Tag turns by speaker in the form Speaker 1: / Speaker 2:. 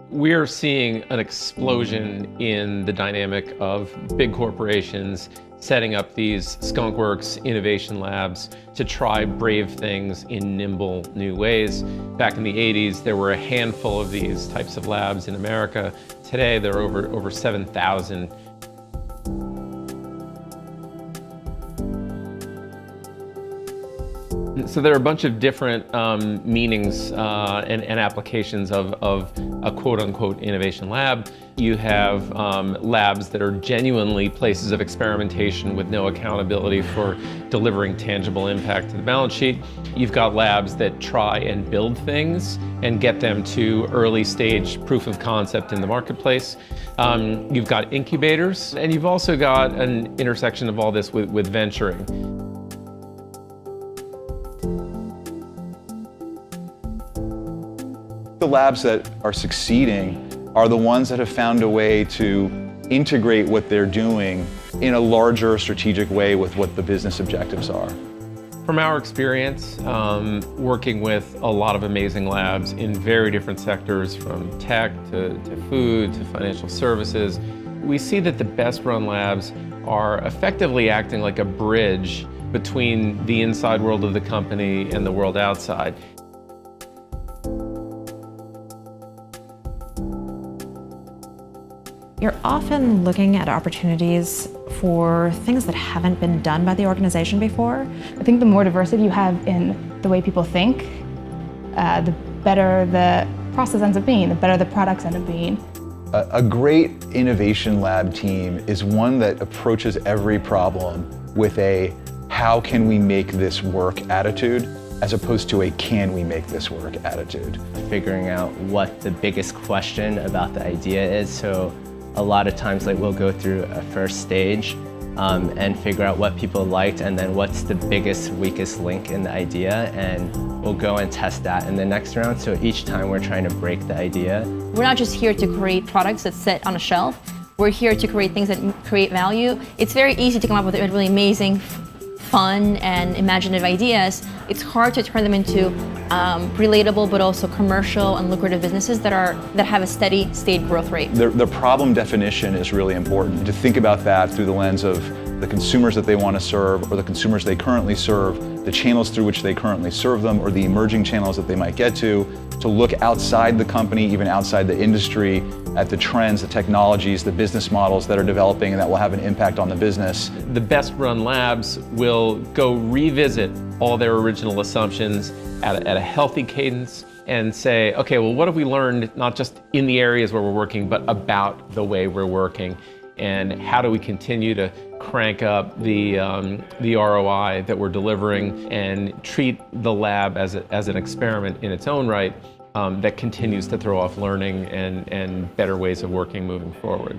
Speaker 1: We're seeing an explosion in the dynamic of big corporations setting up these skunkworks innovation labs to try brave things in nimble new ways. Back in the 80s, there were a handful of these types of labs in America. Today, there are over 7,000. So there are a bunch of different meanings and applications of a quote-unquote innovation lab. You have labs that are genuinely places of experimentation with no accountability for delivering tangible impact to the balance sheet. You've got labs that try and build things and get them to early stage proof of concept in the marketplace. You've got incubators, and you've also got an intersection of all this with venturing.
Speaker 2: The labs that are succeeding are the ones that have found a way to integrate what they're doing in a larger strategic way with what the business objectives are.
Speaker 1: From our experience, working with a lot of amazing labs in very different sectors, from tech to food to financial services, we see that the best run labs are effectively acting like a bridge between the inside world of the company and the world outside.
Speaker 3: You're often looking at opportunities for things that haven't been done by the organization before.
Speaker 4: I think the more diversity you have in the way people think, the better the process ends up being, the better the products end up being.
Speaker 2: A great innovation lab team is one that approaches every problem with a how can we make this work attitude, as opposed to a can we make this work attitude.
Speaker 5: Figuring out what the biggest question about the idea is. So a lot of times we'll go through a first stage and figure out what people liked and then what's the biggest, weakest link in the idea, and we'll go and test that in the next round. So each time we're trying to break the idea.
Speaker 6: We're not just here to create products that sit on a shelf. We're here to create things that create value. It's very easy to come up with really amazing, fun and imaginative ideas. It's hard to turn them into relatable but also commercial and lucrative businesses that have a steady state growth rate.
Speaker 2: The problem definition is really important. To think about that through the lens of the consumers that they want to serve, or the consumers they currently serve, the channels through which they currently serve them, or the emerging channels that they might get to look outside the company, even outside the industry, at the trends, the technologies, the business models that are developing and that will have an impact on the business.
Speaker 1: The best run labs will go revisit all their original assumptions at a healthy cadence and say, okay, well, what have we learned, not just in the areas where we're working, but about the way we're working? And how do we continue to crank up the ROI that we're delivering and treat the lab as an experiment in its own right that continues to throw off learning and better ways of working moving forward.